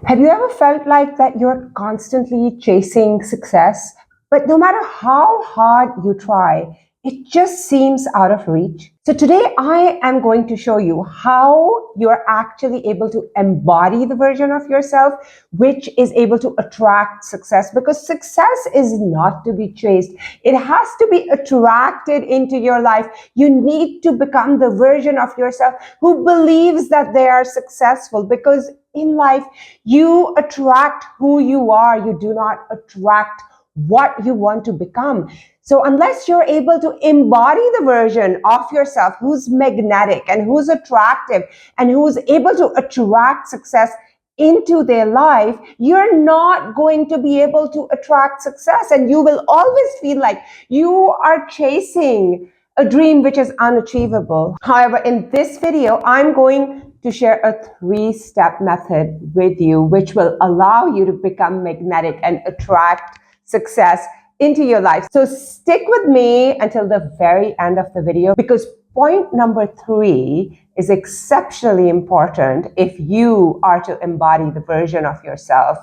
Have you ever felt like that you're constantly chasing success, but no matter how hard you try, it just seems out of reach? So today I am going to show you how you're actually able to embody the version of yourself which is able to attract success, because success is not to be chased. It has to be attracted into your life. You need to become the version of yourself who believes that they are successful, because in life, you attract who you are. You do not attract what you want to become. So unless you're able to embody the version of yourself who's magnetic and who's attractive and who's able to attract success into their life, you're not going to be able to attract success. And you will always feel like you are chasing a dream which is unachievable. However, in this video, I'm going to share a 3-step method with you, which will allow you to become magnetic and attract success into your life. So stick with me until the very end of the video, because point number 3 is exceptionally important if you are to embody the version of yourself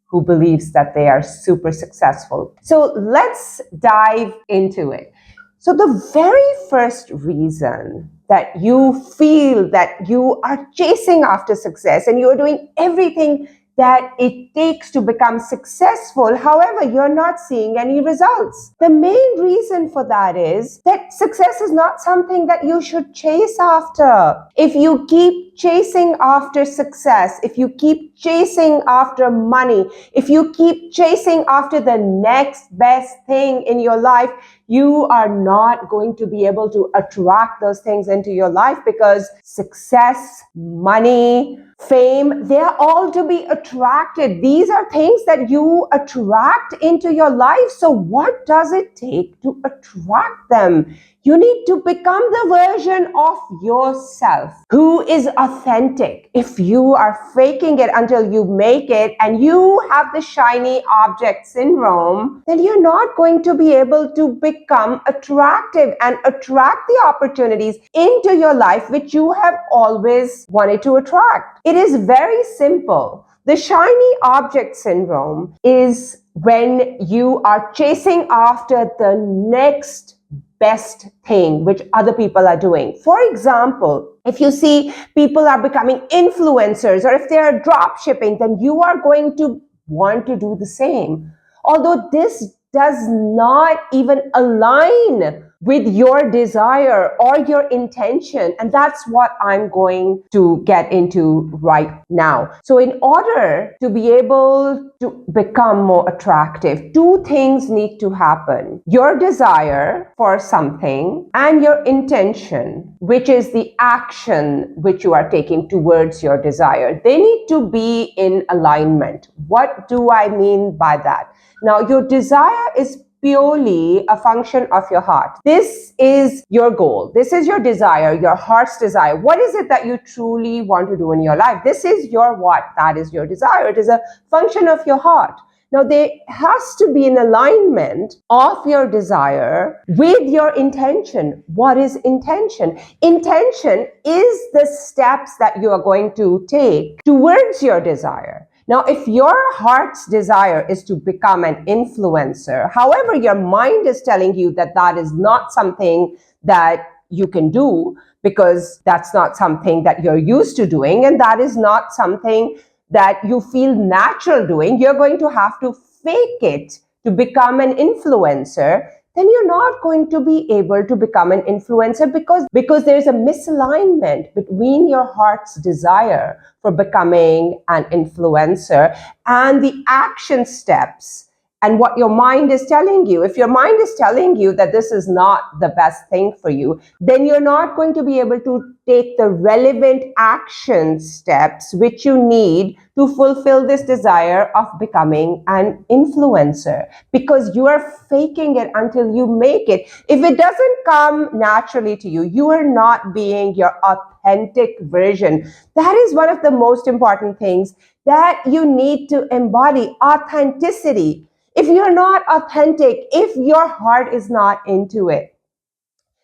who believes that they are super successful. So let's dive into it. So the very first reason that you feel that you are chasing after success and you're doing everything that it takes to become successful, however, you're not seeing any results. The main reason for that is that success is not something that you should chase after. If you keep chasing after success, if you keep chasing after money, if you keep chasing after the next best thing in your life, you are not going to be able to attract those things into your life, because success, money, fame, they are all to be attracted. These are things that you attract into your life. So what does it take to attract them? You need to become the version of yourself who is authentic. If you are faking it until you make it and you have the shiny object syndrome, then you're not going to be able to become attractive and attract the opportunities into your life which you have always wanted to attract. It is very simple. The shiny object syndrome is when you are chasing after the next best thing which other people are doing. For example, if you see people are becoming influencers, or if they are drop shipping, then you are going to want to do the same. Although this does not even align with your desire or your intention. And that's what I'm going to get into right now. So in order to be able to become more attractive, 2 things need to happen. Your desire for something and your intention, which is the action which you are taking towards your desire. They need to be in alignment. What do I mean by that? Now, your desire is purely a function of your heart. This is your goal. This is your desire, your heart's desire. What is it that you truly want to do in your life? This is your what? That is your desire. It is a function of your heart. Now, there has to be an alignment of your desire with your intention. What is intention? Intention is the steps that you are going to take towards your desire. Now, if your heart's desire is to become an influencer, however, your mind is telling you that that is not something that you can do, because that's not something that you're used to doing, and that is not something that you feel natural doing, you're going to have to fake it to become an influencer, then you're not going to be able to become an influencer, because there's a misalignment between your heart's desire for becoming an influencer and the action steps and what your mind is telling you. If your mind is telling you that this is not the best thing for you, then you're not going to be able to take the relevant action steps which you need to fulfill this desire of becoming an influencer, because you are faking it until you make it. If it doesn't come naturally to you, you are not being your authentic version. That is one of the most important things that you need to embody: authenticity. If you're not authentic, if your heart is not into it,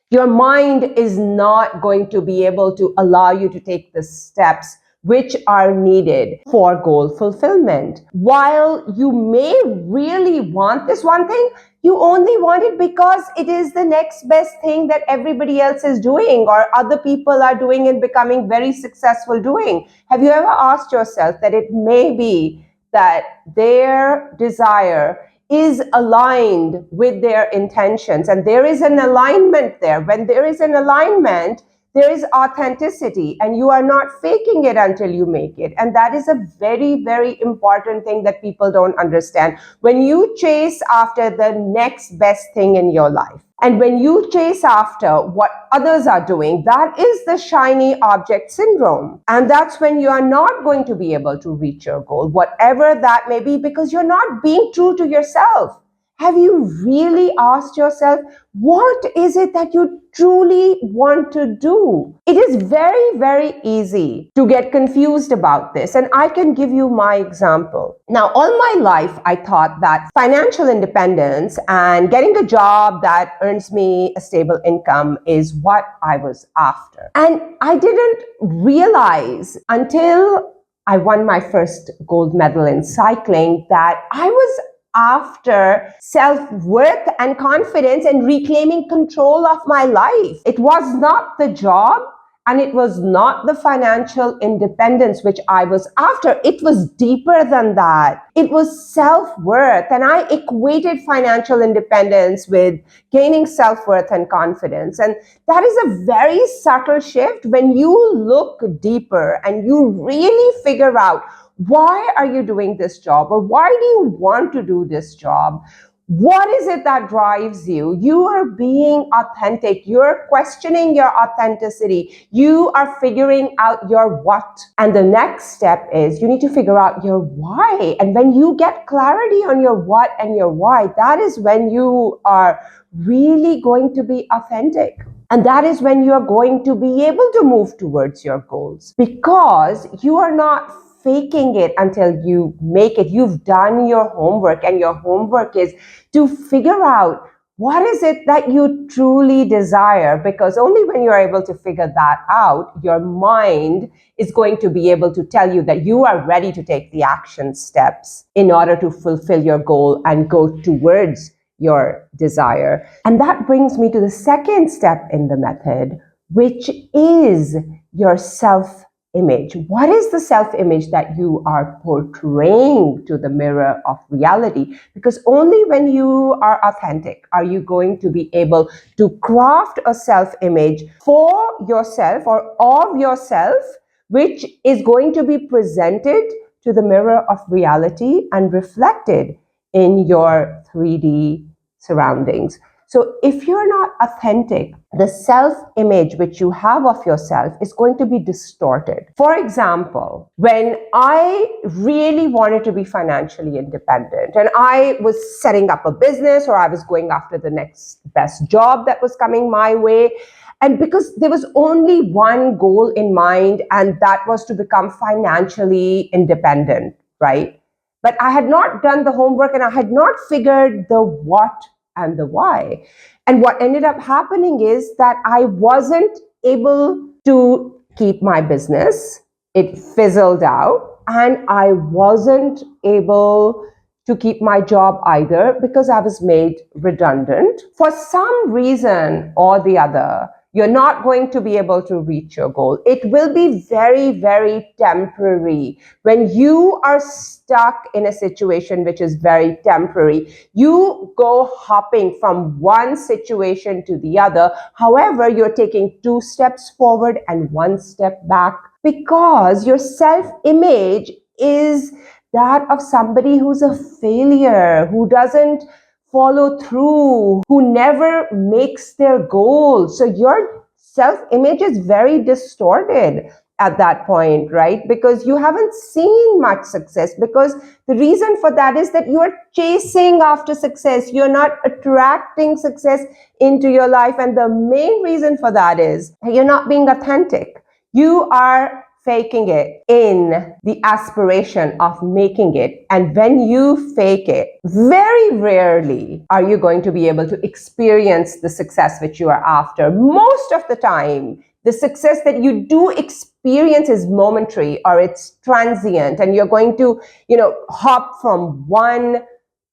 your mind is not going to be able to allow you to take the steps which are needed for goal fulfillment. While you may really want this one thing, you only want it because it is the next best thing that everybody else is doing or other people are doing and becoming very successful doing. Have you ever asked yourself that it may be that their desire is aligned with their intentions, and there is an alignment there? When there is an alignment, there is authenticity, and you are not faking it until you make it. And that is a very, very important thing that people don't understand. When you chase after the next best thing in your life, and when you chase after what others are doing, that is the shiny object syndrome. And that's when you are not going to be able to reach your goal, whatever that may be, because you're not being true to yourself. Have you really asked yourself, what is it that you truly want to do? It is very, very easy to get confused about this. And I can give you my example. Now, all my life, I thought that financial independence and getting a job that earns me a stable income is what I was after. And I didn't realize until I won my first gold medal in cycling that I was after self-worth and confidence and reclaiming control of my life. It was not the job and it was not the financial independence which I was after. It was deeper than that. It was self-worth, and I equated financial independence with gaining self-worth and confidence. And that is a very subtle shift when you look deeper and you really figure out, why are you doing this job? Or why do you want to do this job? What is it that drives you? You are being authentic. You're questioning your authenticity. You are figuring out your what. And the next step is you need to figure out your why. And when you get clarity on your what and your why, that is when you are really going to be authentic. And that is when you are going to be able to move towards your goals, because you are not faking it until you make it. You've done your homework, and your homework is to figure out what is it that you truly desire, because only when you're able to figure that out, your mind is going to be able to tell you that you are ready to take the action steps in order to fulfill your goal and go towards your desire. And that brings me to the second step in the method, which is your self-image. What is the self-image that you are portraying to the mirror of reality? Because only when you are authentic are you going to be able to craft a self-image for yourself or of yourself, which is going to be presented to the mirror of reality and reflected in your 3D surroundings. So if you're not authentic, the self-image which you have of yourself is going to be distorted. For example, when I really wanted to be financially independent and I was setting up a business, or I was going after the next best job that was coming my way, and because there was only one goal in mind, and that was to become financially independent, right? But I had not done the homework, and I had not figured the what and the why. And what ended up happening is that I wasn't able to keep my business. It fizzled out, and I wasn't able to keep my job either because I was made redundant. For some reason or the other, you're not going to be able to reach your goal. It will be very, very temporary. When you are stuck in a situation which is very temporary, you go hopping from one situation to the other. However, you're taking 2 steps forward and 1 step back, because your self-image is that of somebody who's a failure, who doesn't follow through, who never makes their goals. So your self-image is very distorted at that point, right? Because you haven't seen much success, because the reason for that is that you are chasing after success. You're not attracting success into your life. And the main reason for that is that you're not being authentic. You are faking it in the aspiration of making it. And when you fake it, very rarely are you going to be able to experience the success which you are after. Most of the time, the success that you do experience experience is momentary or it's transient, and you're going to, hop from one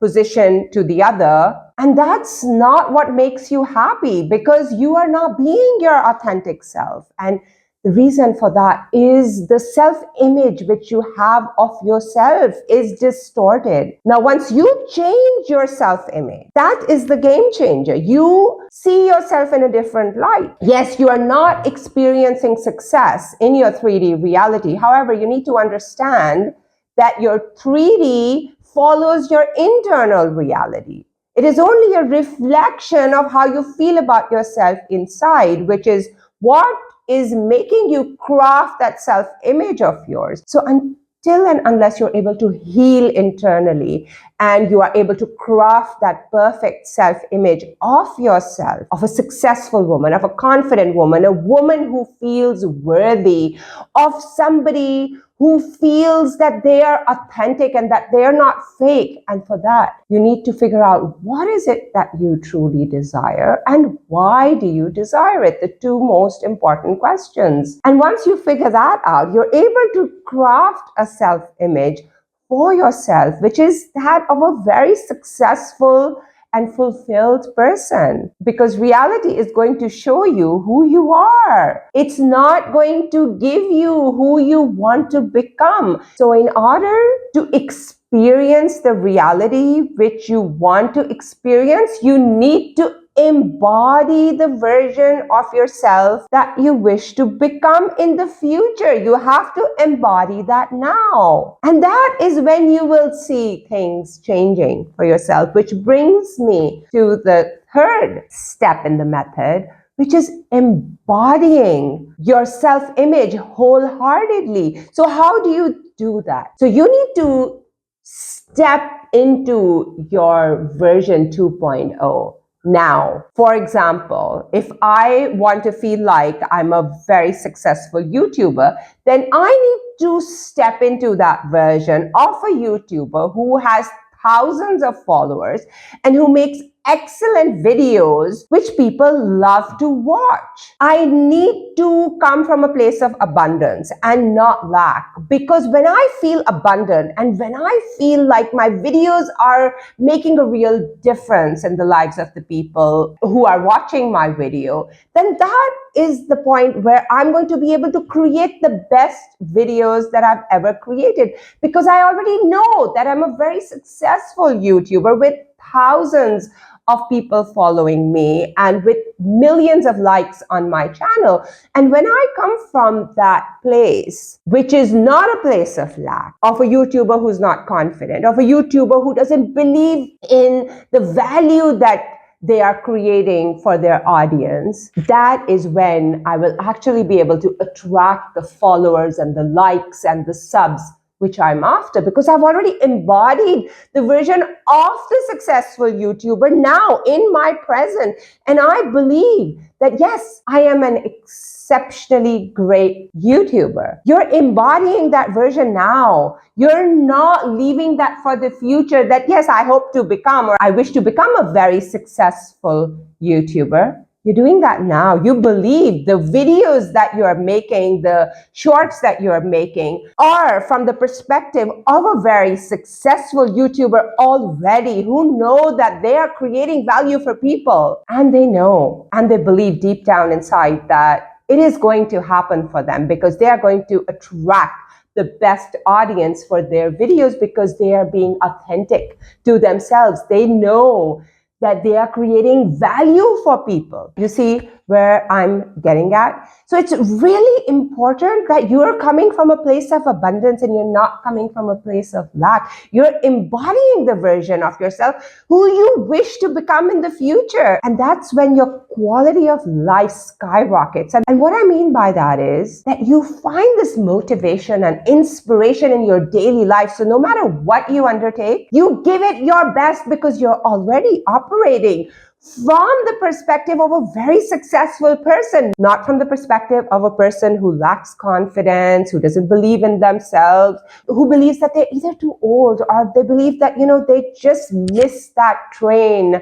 position to the other. And that's not what makes you happy, because you are not being your authentic self. And the reason for that is the self-image which you have of yourself is distorted. Now, once you change your self-image, that is the game changer. You see yourself in a different light. Yes, you are not experiencing success in your 3D reality. However, you need to understand that your 3D follows your internal reality. It is only a reflection of how you feel about yourself inside, which is what is making you craft that self-image of yours. So until and unless you're able to heal internally and you are able to craft that perfect self-image of yourself, of a successful woman, of a confident woman, a woman who feels worthy, of somebody who feels that they are authentic and that they are not fake. And for that, you need to figure out what is it that you truly desire and why do you desire it? The two most important questions. And once you figure that out, you're able to craft a self-image for yourself, which is that of a very successful and fulfilled person, because reality is going to show you who you are. It's not going to give you who you want to become. So in order to experience the reality which you want to experience, you need to embody the version of yourself that you wish to become in the future. You have to embody that now. And that is when you will see things changing for yourself, which brings me to the third step in the method, which is embodying your self-image wholeheartedly. So how do you do that? So you need to step into your version 2.0. Now, for example, if I want to feel like I'm a very successful YouTuber, then I need to step into that version of a YouTuber who has thousands of followers and who makes excellent videos which people love to watch. I need to come from a place of abundance and not lack, because when I feel abundant and when I feel like my videos are making a real difference in the lives of the people who are watching my video, then that is the point where I'm going to be able to create the best videos that I've ever created, because I already know that I'm a very successful YouTuber with thousands of people following me and with millions of likes on my channel. And when I come from that place, which is not a place of lack, of a YouTuber who's not confident, of a YouTuber who doesn't believe in the value that they are creating for their audience, that is when I will actually be able to attract the followers and the likes and the subs which I'm after, because I've already embodied the version of the successful YouTuber now in my present. And I believe that, yes, I am an exceptionally great YouTuber. You're embodying that version now. You're not leaving that for the future, that, yes, I hope to become, or I wish to become a very successful YouTuber. You're doing that now. You believe the videos that you're making, the shorts that you're making, are from the perspective of a very successful YouTuber already, who know that they are creating value for people. And they know, and they believe deep down inside that it is going to happen for them, because they are going to attract the best audience for their videos, because they are being authentic to themselves. They know that they are creating value for people. You see where I'm getting at? So it's really important that you're coming from a place of abundance and you're not coming from a place of lack. You're embodying the version of yourself who you wish to become in the future. And that's when your quality of life skyrockets. And what I mean by that is that you find this motivation and inspiration in your daily life. So no matter what you undertake, you give it your best, because you're already operating from the perspective of a very successful person, not from the perspective of a person who lacks confidence, who doesn't believe in themselves, who believes that they're either too old, or they believe that, they just missed that train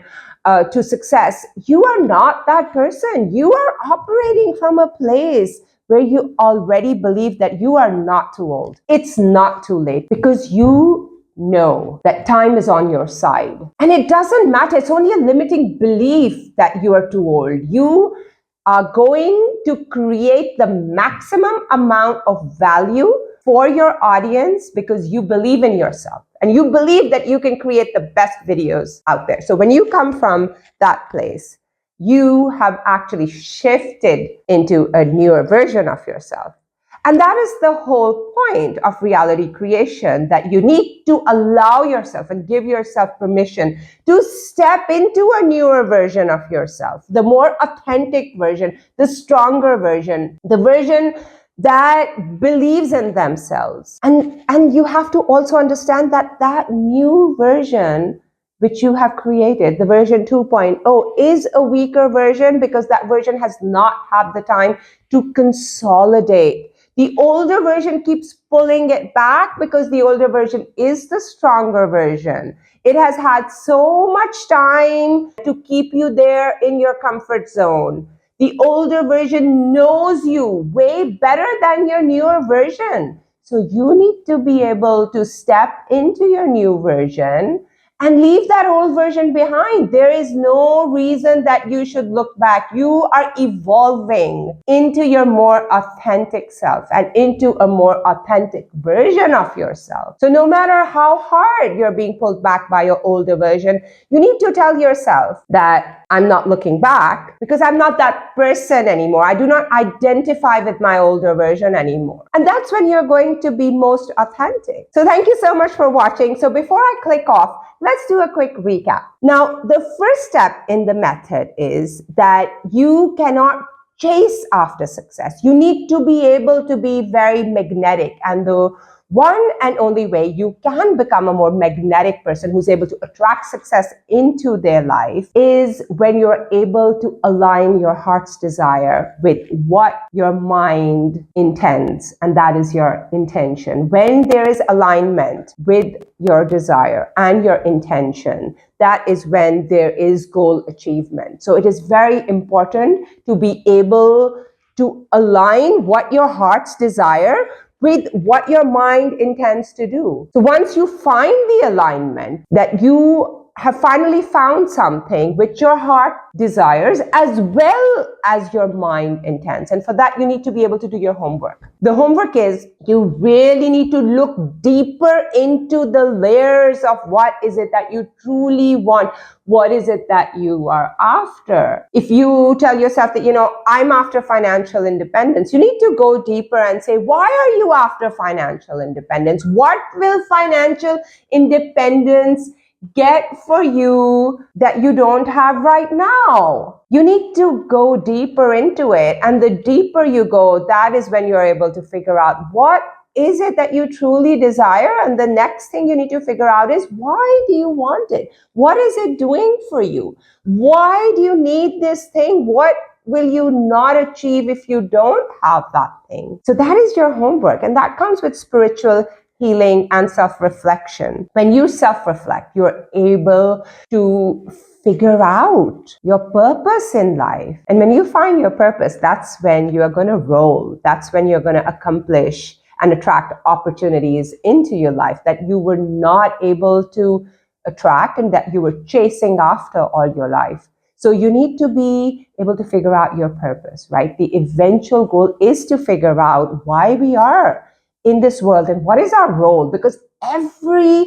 to success. You are not that person. You are operating from a place where you already believe that you are not too old. It's not too late because you know that time is on your side. And it doesn't matter. It's only a limiting belief that you are too old. You are going to create the maximum amount of value for your audience because you believe in yourself and you believe that you can create the best videos out there. So when you come from that place, you have actually shifted into a newer version of yourself. And that is the whole point of reality creation, that you need to allow yourself and give yourself permission to step into a newer version of yourself, the more authentic version, the stronger version, the version that believes in themselves. And you have to also understand that that new version which you have created, the version 2.0, is a weaker version because that version has not had the time to consolidate. The older version keeps pulling it back because the older version is the stronger version. It has had so much time to keep you there in your comfort zone. The older version knows you way better than your newer version. So you need to be able to step into your new version and leave that old version behind. There is no reason that you should look back. You are evolving into your more authentic self and into a more authentic version of yourself. So no matter how hard you're being pulled back by your older version, you need to tell yourself that I'm not looking back because I'm not that person anymore. I do not identify with my older version anymore. And that's when you're going to be most authentic. So thank you so much for watching. So before I click off, let's do a quick recap. Now, the first step in the method is that you cannot chase after success. You need to be able to be very magnetic. And the one and only way you can become a more magnetic person who's able to attract success into their life is when you're able to align your heart's desire with what your mind intends, and that is your intention. When there is alignment with your desire and your intention, that is when there is goal achievement. So it is very important to be able to align what your heart's desire with what your mind intends to do. So once you find the alignment, that you have finally found something which your heart desires as well as your mind intends. And for that, you need to be able to do your homework. The homework is you really need to look deeper into the layers of what is it that you truly want. What is it that you are after? If you tell yourself that, I'm after financial independence, you need to go deeper and say, why are you after financial independence? What will financial independence get for you that you don't have right now? You need to go deeper into it. And the deeper you go, that is when you're able to figure out what is it that you truly desire. And the next thing you need to figure out is, why do you want it? What is it doing for you? Why do you need this thing? What will you not achieve if you don't have that thing? So that is your homework. And that comes with spiritual healing and self-reflection. When you self-reflect, you're able to figure out your purpose in life. And when you find your purpose, that's when you're going to roll. That's when you're going to accomplish and attract opportunities into your life that you were not able to attract and that you were chasing after all your life. So you need to be able to figure out your purpose, right? The eventual goal is to figure out why we are in this world and what is our role, because every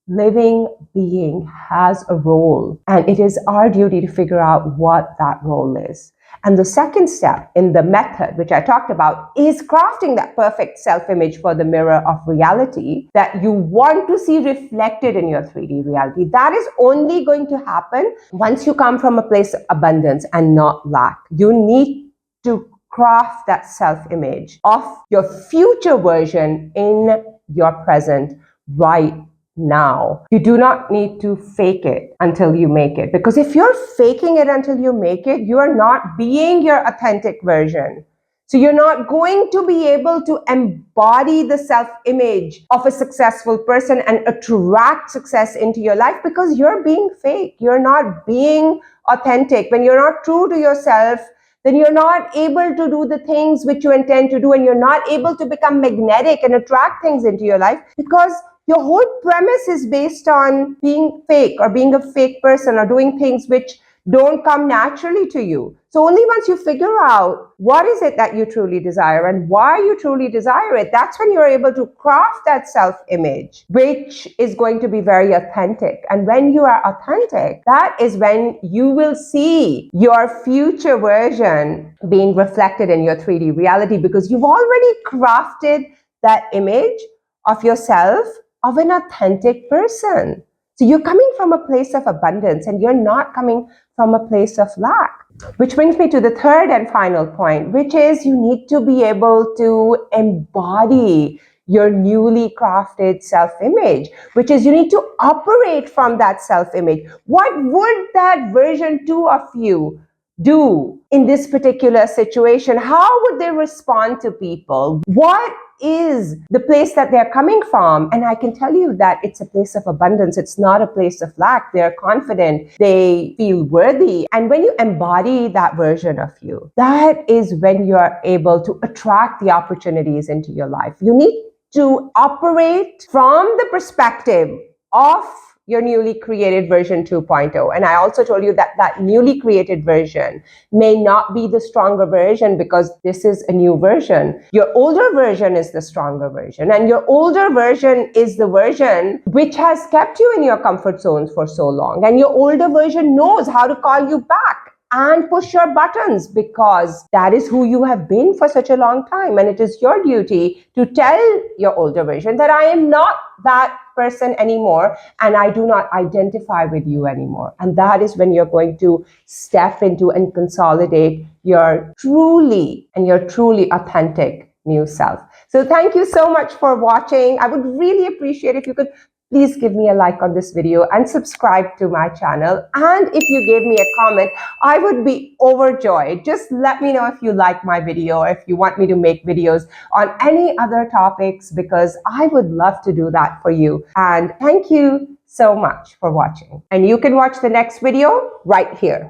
living being has a role and it is our duty to figure out what that role is. And the second step in the method, which I talked about, is crafting that perfect self-image for the mirror of reality that you want to see reflected in your 3D reality. That is only going to happen once you come from a place of abundance and not lack. You need to craft that self-image of your future version in your present right now. You do not need to fake it until you make it. Because if you're faking it until you make it, you are not being your authentic version. So you're not going to be able to embody the self-image of a successful person and attract success into your life because you're being fake. You're not being authentic. When you're not true to yourself, then you're not able to do the things which you intend to do, and you're not able to become magnetic and attract things into your life because your whole premise is based on being fake or being a fake person or doing things which don't come naturally to you. So only once you figure out what is it that you truly desire and why you truly desire it, that's when you're able to craft that self-image, which is going to be very authentic. And when you are authentic, that is when you will see your future version being reflected in your 3D reality, because you've already crafted that image of yourself of an authentic person. So you're coming from a place of abundance and you're not coming from a place of lack. Which brings me to the third and final point, which is you need to be able to embody your newly crafted self-image, which is you need to operate from that self-image. What would that version 2 of you do in this particular situation? How would they respond to people? What is the place that they're coming from? And I can tell you that it's a place of abundance. It's not a place of lack. They're confident. They feel worthy. And when you embody that version of you, that is when you are able to attract the opportunities into your life. You need to operate from the perspective of your newly created version 2.0. And I also told you that that newly created version may not be the stronger version because this is a new version. Your older version is the stronger version. And your older version is the version which has kept you in your comfort zones for so long. And your older version knows how to call you back and push your buttons because that is who you have been for such a long time. And it is your duty to tell your older version that I am not that person anymore and I do not identify with you anymore. And that is when you're going to step into and consolidate your truly authentic new self. So thank you so much for watching. I would really appreciate if you could please give me a like on this video and subscribe to my channel. And if you gave me a comment, I would be overjoyed. Just let me know if you like my video or if you want me to make videos on any other topics, because I would love to do that for you. And thank you so much for watching. And you can watch the next video right here.